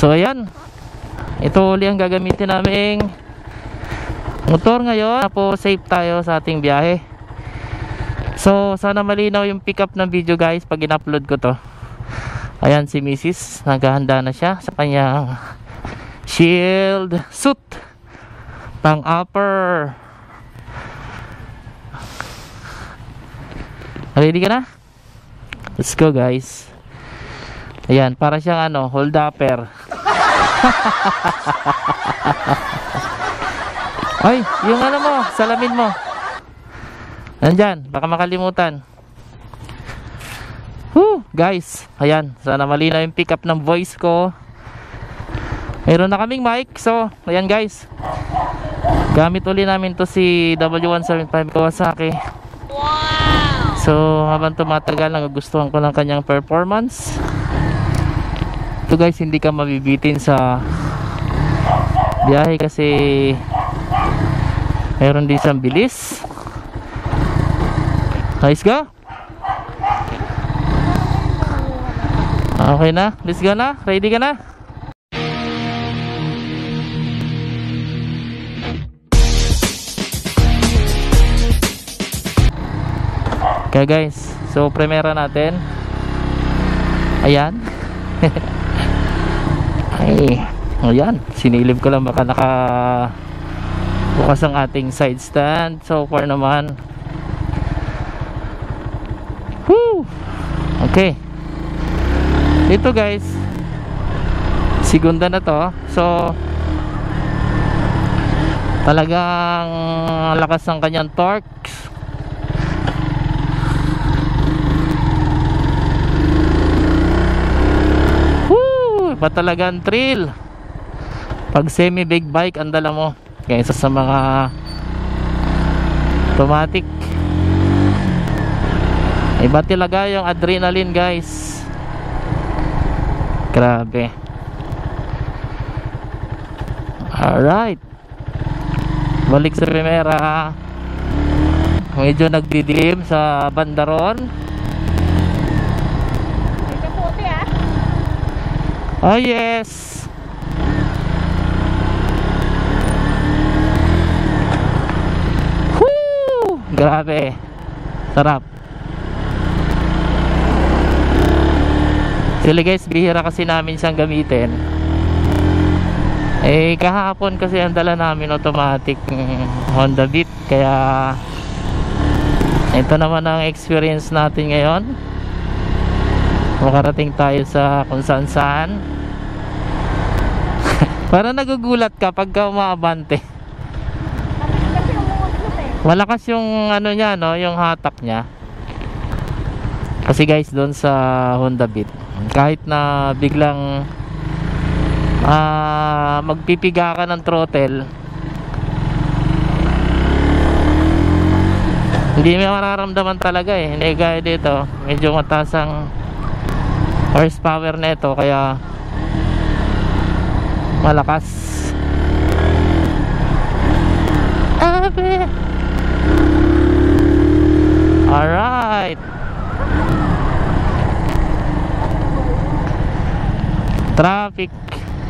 So ayan, ito uli ang gagamitin naming motor ngayon. Tapos safe tayo sa ating biyahe. So sana malinaw yung pick up ng video guys pag in-upload ko to. Ayan si Mrs. Naghahanda na siya sa kanyang shield suit pang upper. Ready ka na? Let's go guys. Ayan, para siyang ano, hold upper. Ay, yung ano mo, salamin mo. Nandyan, baka makalimutan. Guys, ayan, sana malinaw yung pick up ng voice ko. Mayroon na kaming mic. So, ayan guys, gamit uli namin to si W175 Kawasaki. Wow! So, habang tumatagal, nagugustuhan ko ng kanyang performance. Ito guys, hindi ka mabibitin sa biyahe kasi mayroon din siyang bilis. Let's go. Okay na, let's go na. Ready ka na? Okay guys, so premiera natin. Ayan. Ay, ayan, sinilip ko lang baka naka bukas ang ating side stand. So far naman. Woo! Okay. Ito guys, segunda na to. So talagang lakas ng kanyang torque. Iba talagang thrill pag semi big bike ang dala mo kaysa sa mga automatic. Iba talaga yung adrenaline guys, grabe. Alright, balik sa primera. Medyo nagdidilim sa bandaron. Oh yes. Woo! Grabe. Sarap. Sila guys, bihira kasi namin siyang gamitin. Eh kahapon kasi ang dala namin automatic Honda Beat. Kaya ito naman ang experience natin ngayon. Makarating tayo sa kung saan saan. Para nagugulat ka pagka umaabante. Malakas yung ano niya, no, yung hatak niya. Kasi guys, doon sa Honda Beat, kahit na biglang magpipiga ka ng throttle, hindi mo mararamdaman talaga eh. Hindi gaya dito, medyo mataas ang horsepower na ito, kaya malakas. Alright,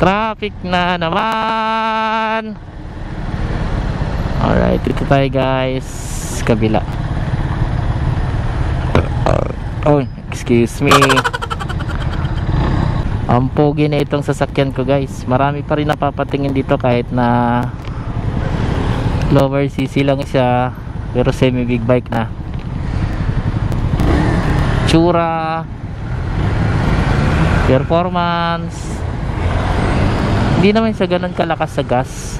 traffic na naman. Alright, dito tayo guys, kabila. Oh, excuse me. Ang pogi na itong sasakyan ko guys. Marami pa rin napapatingin dito kahit na lower cc lang siya, pero semi big bike na. Tsura, performance, hindi naman siya ganun kalakas sa gas.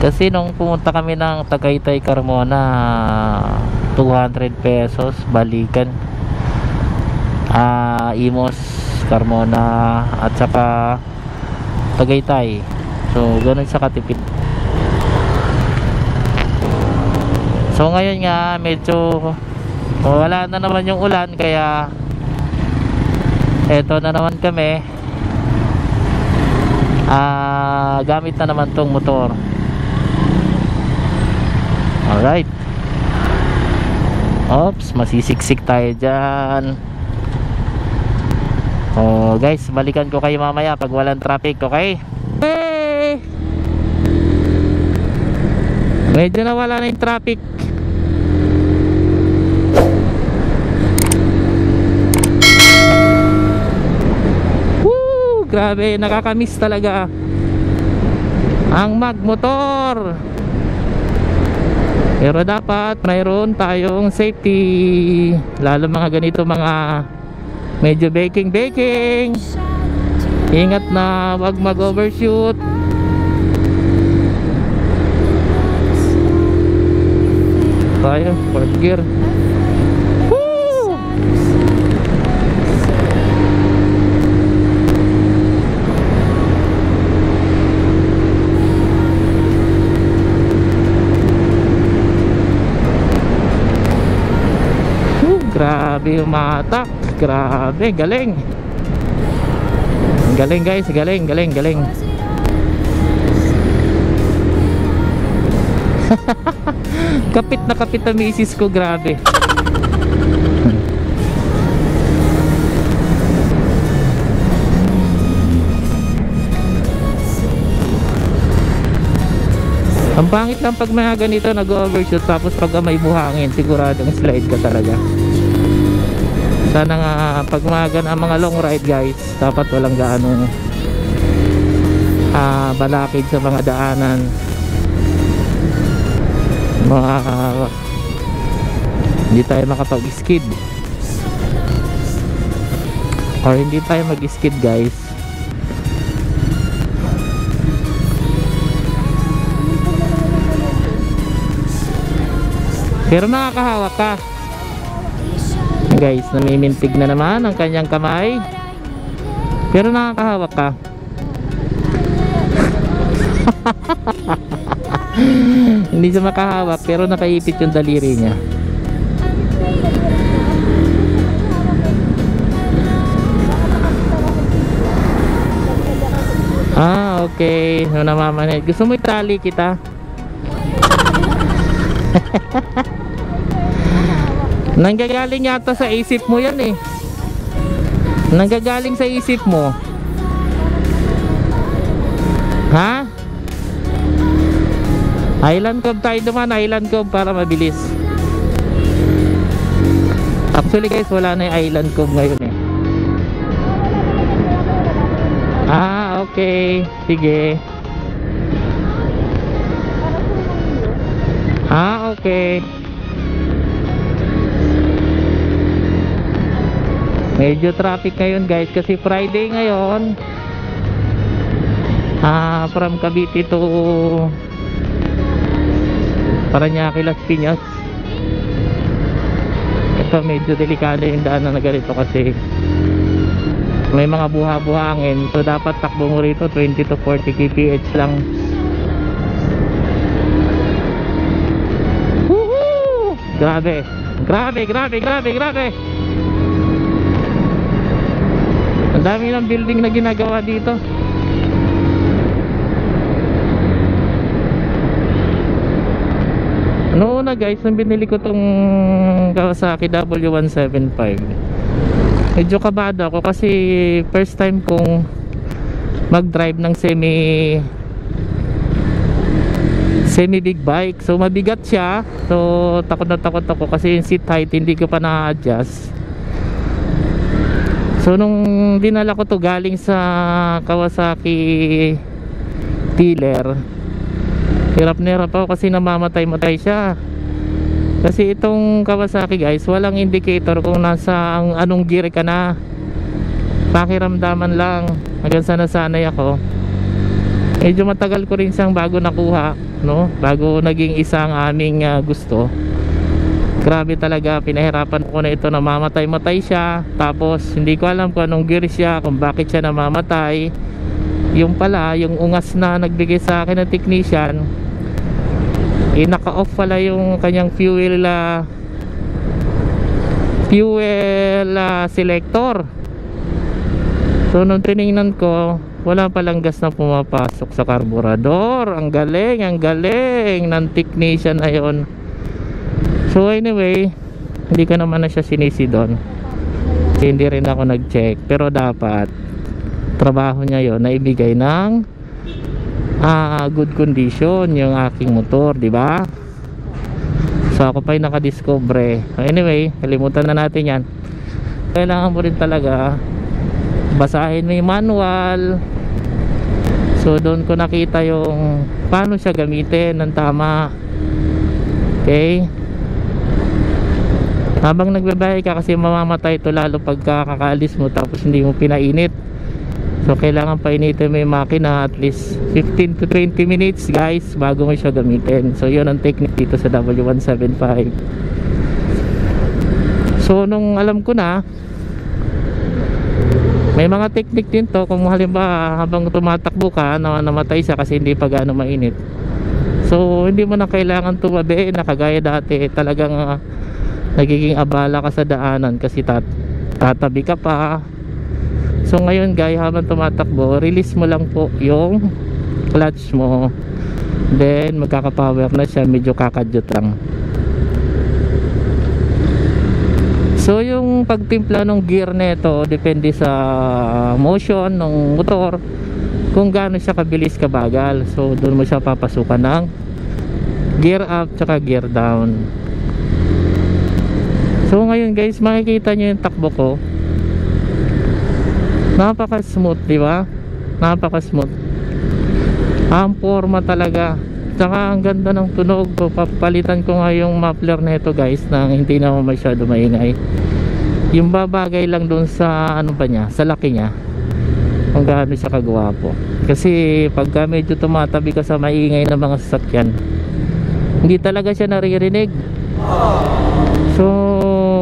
Kasi nung pumunta kami ng Tagaytay Carmona, 200 pesos balikan. Imos Carmona at saka Tagaytay. So ganun siya katipid. So ngayon nga medyo wala na naman yung ulan, kaya eto na naman kami. Gamit na naman tong motor. Alright. Oops, masisiksik tayo dyan. Oh guys, balikan ko kayo mamaya pag walang traffic, okay? Hey! Medyo nawala na yung traffic. Woo! Grabe, nakakamiss talaga ang magmotor. Pero dapat mayroon tayong safety, lalo mga ganito, mga medyo baking. Ingat na wag mag-overshoot. Tayo, fourth gear. Woo! Grabe umatak. Grabe, galing. Galing guys, galing. Kapit na kapit ang misis ko, grabe. Ang pangit lang pag may ganito nag-overshoot, tapos pag may buhangin siguradong slide ka talaga. Sana nga pag mga long ride guys, dapat walang gaano balakid sa mga daanan, hindi tayo makapag-skid or hindi tayo mag-skid guys. Pero nakakahawak ka guys, namimintig na naman ang kanyang kamay, pero nakakahawak ka. Hindi siya makahawak pero nakaipit yung daliri niya. Okay, namamanid. Gusto mo itali kita? Nanggagaling yata sa isip mo yan eh. Nanggagaling sa isip mo. Ha? Island Cove tayo naman, Island Cove para mabilis. Actually guys, wala na yung Island Cove ngayon eh. Okay. Sige. Okay. Medyo traffic ngayon guys kasi Friday ngayon. From Cavite to Parañaque, Las Piñas. Ito medyo delikado yung daan na ganito kasi may mga buha-buhangin, so dapat takbo mo rito 20 to 40 kph lang. Woohoo! Grabe. Ang dami ng building na ginagawa dito. Noon na guys, nang binili ko tong Kawasaki W175, medyo kabado ako kasi first time kong mag-drive ng semi big bike. So mabigat siya. So takot ako kasi yung seat height hindi ko pa na-adjust. So nung dinala ko to galing sa Kawasaki dealer, hirap na hirap ako kasi namamatay siya. Kasi itong Kawasaki guys, walang indicator kung nasa anong gear ka na. Pakiramdaman lang hanggang sa nasanay ako. Medyo matagal ko rin siyang bago nakuha, no? Bago naging isang aming gusto. Grabe talaga, pinahirapan ko na ito, namamatay siya. Tapos hindi ko alam kung anong gear siya, kung bakit siya namamatay. Yung pala, yung ungas na nagbigay sa akin ng technician, naka-off pala yung kanyang fuel selector. So nung tinignan ko, wala palang gas na pumapasok sa karburador. Ang galing ng technician na yun. So anyway, hindi ko naman na siya sinisi doon. Hindi rin ako nag-check, pero dapat trabaho niya yon na ibigay ng good condition yung aking motor, di ba? So ako pa'y nakadiscover. Anyway, kalimutan na natin yan. Kailangan mo rin talaga basahin mo yung manual. So doon ko nakita yung paano siya gamitin ng tama. Okay, habang nagbabiyahe ka, kasi mamamatay ito lalo pagka kakaalis mo tapos hindi mo pinainit. So kailangan painitin mo yung makina at least 15 to 20 minutes guys bago mo siya gamitin. So yun ang technique dito sa W175. So nung alam ko na, may mga technique din to. Kung halimbawa habang tumatakbo ka namatay siya kasi hindi pa gaano mainit, so hindi mo na kailangan tumabi na kagaya dati. Talagang nagiging abala ka sa daanan kasi tatabi ka pa. So ngayon guys, habang tumatakbo, release mo lang po yung clutch mo, then magkakapower na siya, medyo kakadyot lang. So yung pagtimpla ng gear nito depende sa motion ng motor, kung gaano siya kabilis kabagal. So doon mo siya papasukan ng gear up tsaka gear down. So ngayon guys, makikita nyo yung takbo ko, napaka smooth, di ba? Napaka smooth. Ang forma talaga. Tsaka ang ganda ng tunog. Papalitan ko nga yung muffler nito guys, nang hindi na masyado maingay. Yung babagay lang dun sa ano ba niya, sa laki niya, kung gaano siya kagwapo. Kasi pagka medyo tumatabi ka sa maingay na mga sasakyan, hindi talaga siya naririnig. So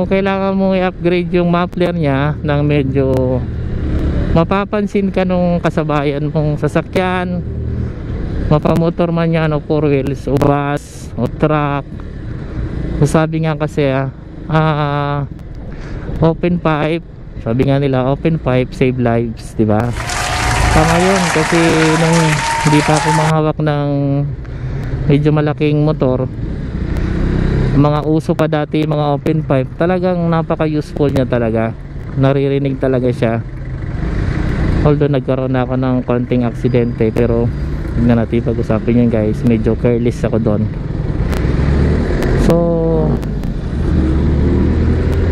kailangan mo i-upgrade yung muffler niya nang medyo mapapansin ka nung kasabayan mong sasakyan, mapamotor man yan o 4 wheels o bus o truck. So sabi nga kasi open pipe, sabi nga nila open pipe save lives, di ba? Ngayon kasi nung hindi pa ako mahawak ng medyo malaking motor, mga uso pa dati mga open pipe, talagang napaka useful niya talaga, naririnig talaga siya. Although nagkaroon na ako ng konting aksidente, pero tignan natin pag-usapin yun guys. Medyo careless ako doon. So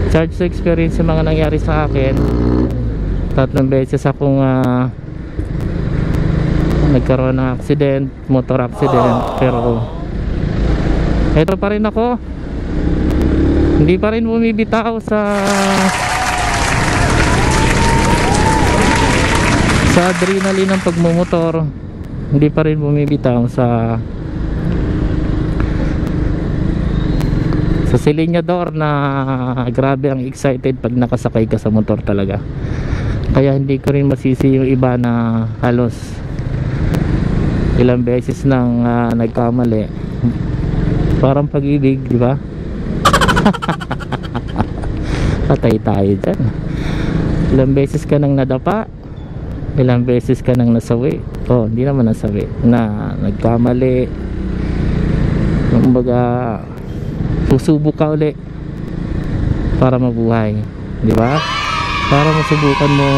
charge to experience yung mga nangyari sa akin. 3 beses akong nagkaroon ng accident, motor accident. Pero eto pa rin ako, hindi pa rin bumibitaw sa adrenaline ng pagmumotor. Hindi pa rin bumibitaw sa silinyador na grabe ang excited pag nakasakay ka sa motor talaga. Kaya hindi ko rin masisi yung iba na halos ilang beses nang nagkamali. Parang pag-ibig, di ba? Patay tayo dyan. Ilang beses ka nang nadapa, ilang beses ka nang nasawi. Hindi naman nasawi, na nagkamali. Kumbaga susubok ka uli para mabuhay, di ba? Para masubukan mo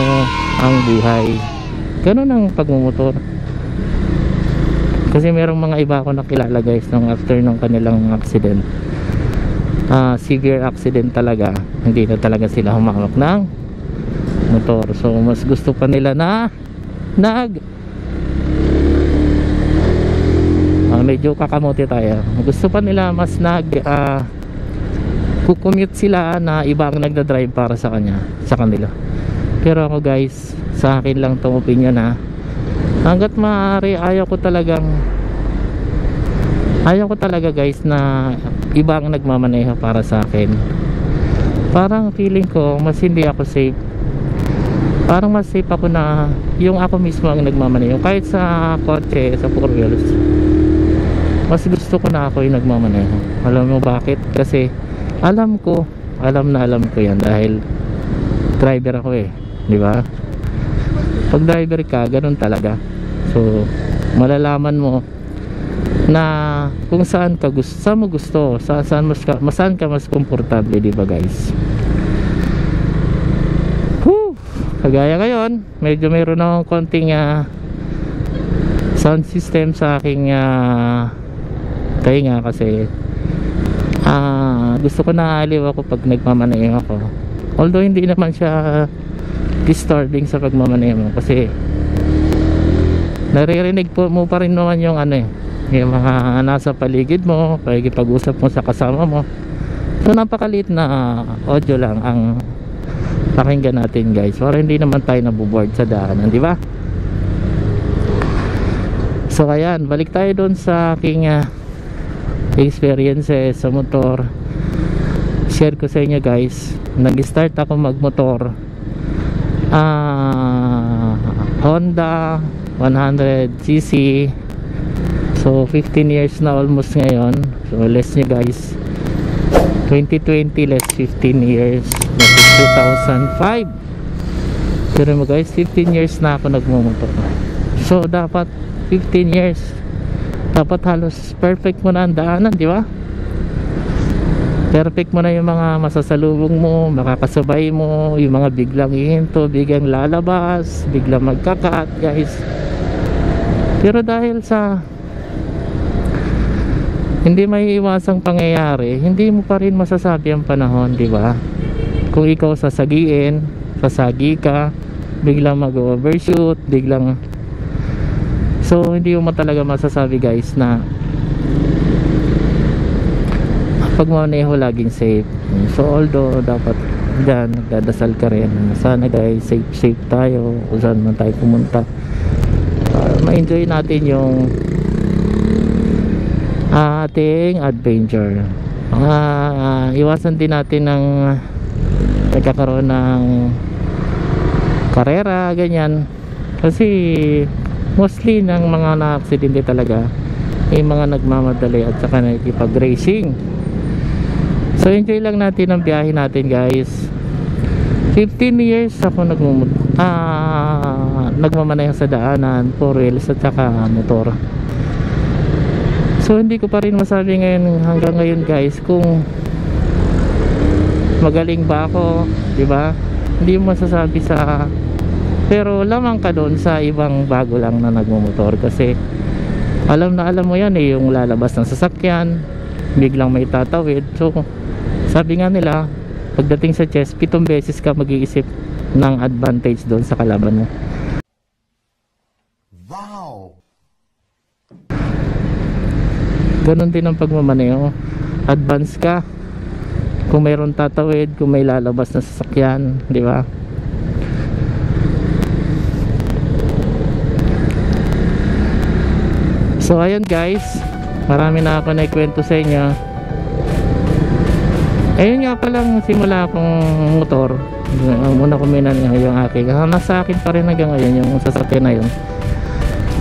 ang buhay. Ganun ang pagmumotor. Kasi merong mga iba ako nakilala guys, nung after ng kanilang accident, severe accident talaga, hindi na talaga sila humawak ng motor. So mas gusto pa nila na medyo kakamote tayo. Gusto pa nila mas kukumute sila na iba ang nagdadrive para sa kanila. Pero ako guys, sa akin lang tong opinion hanggat maaari ayaw ko talaga guys na iba ang nagmamaneho para sa akin. Parang feeling ko mas hindi ako safe. Parang mas safe ako na yung ako mismo ang nagmamaneho. Kahit sa kotse, sa 4 wheels, mas gusto ko na ako yung nagmamaneho. Alam mo bakit? Kasi alam ko yan dahil driver ako di ba? Pag driver ka, ganun talaga. So malalaman mo na kung saan ka gusto, saan mo gusto, saan ka mas komportable, di ba guys? Kagaya ngayon, medyo mayroon akong konting sound system sa aking tainga kasi gusto ko na aliw ako pag nagmamaneho ako. Although hindi naman siya disturbing sa pagmamaneho kasi naririnig mo pa rin naman yung yung mga nasa paligid mo, pag-usap mo sa kasama mo. So napakaliit na audio lang ang pakinggan natin guys, para hindi naman tayo nabuboard sa daanan, di ba? So ayan, balik tayo doon sa aking experiences sa motor. Share ko sa inyo guys, nag-start ako magmotor Honda 100cc. So 15 years na almost ngayon. So less nyo guys, 2020 less 15 years, that is 2005. Pero mo guys, 15 years na ako nagmumotor. So dapat 15 years, dapat halos perfect mo na ang daanan, di ba? Perfect mo na yung mga masasalubong mo, makakasabay mo, yung mga biglang ihinto, biglang lalabas, biglang magkakat guys. Pero dahil sa hindi may iwasang pangyayari, hindi mo pa rin masasabi ang panahon, di ba? Kung ikaw sasagiin, sasagi ka, biglang mag-overshoot, biglang, so hindi mo talaga masasabi guys na pagmaneho laging safe. So although dapat dyan nagdadasal ka rin, sana guys safe tayo kung saan man tayo pumunta, ma-enjoy natin yung ating adventure. Iwasan din natin ng nagkakaroon ng karera ganyan, kasi mostly ng mga na-aksidente talaga yung mga nagmamadali at saka nakikipag-racing. So enjoy lang natin ang biyahe natin guys. 15 years ako nagmamaneho sa daanan, 4 wheels at saka motor. So hindi ko pa rin masabi ngayon, hanggang ngayon guys, kung magaling ba ako, di ba? Hindi mo masasabi sa, pero lamang ka doon sa ibang bago lang na nagmumotor, kasi alam mo yan yung lalabas ng sasakyan, biglang may tatawid. So sabi nga nila, pagdating sa chest, 7 beses ka mag-iisip ng advantage doon sa kalaban mo. Wow! Ganon din ang pagmamaneho. Advance ka kung mayroon tatawid, kung may lalabas na sasakyan, di ba? So ayun guys, marami na ako na ikwento sa inyo. Ayun nga palang simula akong motor, ang una ko minaniho yung aking, nasa akin pa rin hanggang ngayon yung sasakyan na yun,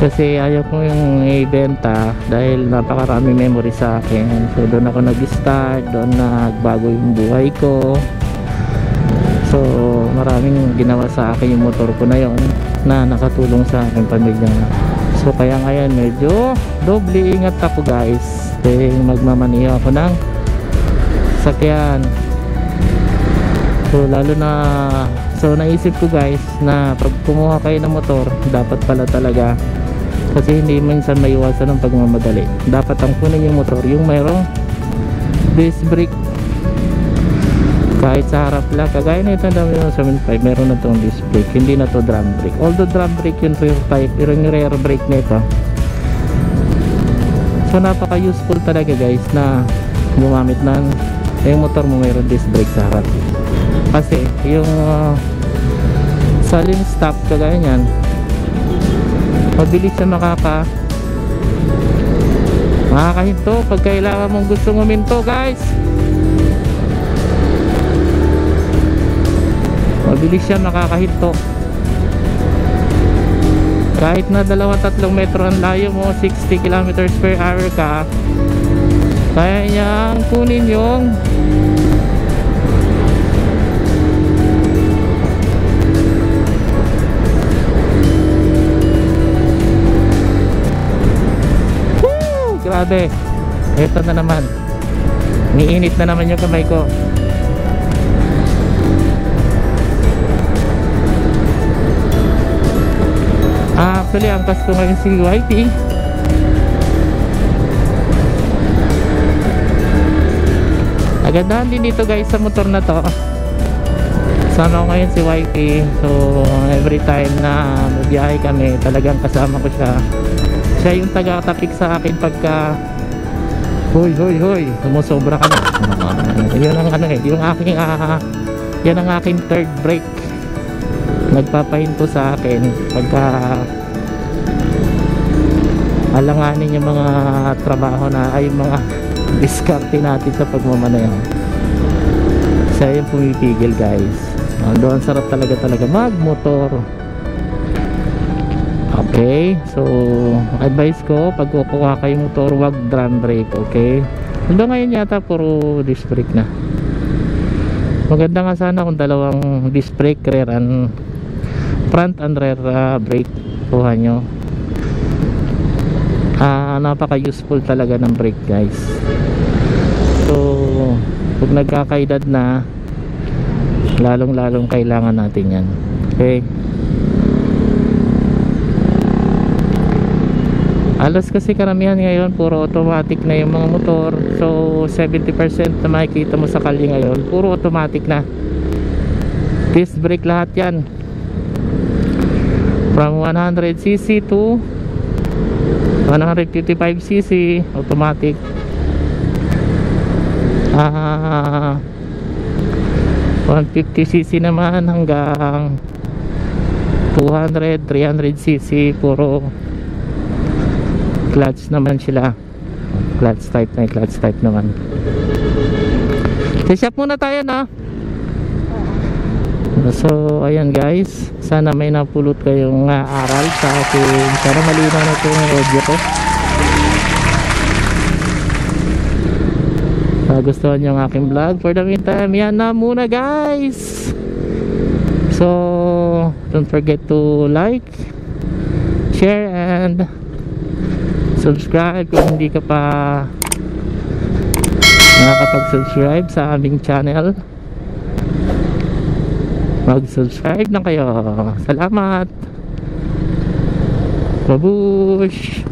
kasi ayaw ko yung ibenta dahil napakarami memory sa akin. So doon ako nag-start, doon nagbago yung buhay ko. So maraming ginawa sa akin yung motor ko na yon, na nakatulong sa aking pamilya. So kaya ngayon medyo doble ingat ako guys, dahil magmamaniho ako ng sakyan. So lalo na, so naisip ko guys na pag kumuha kayo ng motor, dapat pala talaga, kasi hindi minsan maiwasan ng pagmamadali, dapat ang kunin yung motor yung mayroong disc brake. Kahit sa harap lang, kagaya na ito ng 75, meron na itong disc brake, hindi na to drum brake. Although drum brake yung rear type, pero yung rear brake na ito, so napaka useful talaga guys na gumamit ng yung motor mo mayroon disc brake sa harap. Kasi yung sudden stop kagaya nyan, mabilis siya makakahinto pag kailangan mong gustong huminto guys. Mabilis siya makakahinto kahit na 2-3 metro ang layo mo, 60 km/h ka, kaya niyang kunin yung grabe, ito na naman, niinit na naman yung kamay ko. Actually, angkas ko ngayon si YT. Nagandahan din dito guys sa motor na to. Kasama ko ngayon si YT. So every time na mabiyahe kami, talagang kasama ko siya. Siya yung taga-tapik sa akin pagka hoy, sumusobra ka na. Yun ang ano yung aking yan ang aking third brake. Nagpapahinto sa akin pagka alanganin yung mga trabaho na ay mga diskarte natin sa pagmamaneho. Siya yung pumipigil guys. Doon sarap talaga magmotor. Okay, so advice ko pag kukuha kayo motor, wag drum brake. Okay, hanggang ngayon yata puro disc brake na. Maganda nga sana kung dalawang disc brake, rear and front and rear brake kuha nyo. Napaka useful talaga ng brake guys. So pag nagkakaedad na, lalong kailangan natin yan. Okay, alas kasi karamihan ngayon puro automatic na yung mga motor. So 70% na makikita mo sa kalye ngayon puro automatic na. Disc brake lahat yan, from 100cc to 155cc automatic. 150cc naman hanggang 200, 300cc puro clutch naman sila. Clutch type naman. So shop muna tayo na. So ayan guys, sana may napulot kayong aral sa akin. Sana malinaw na itong audio ko. Gustuhan nyo ang aking vlog. For the meantime, yan na muna guys. So don't forget to like, share and subscribe kung hindi ka pa nakakapag-subscribe sa aming channel. Mag-subscribe na kayo. Salamat. Babush.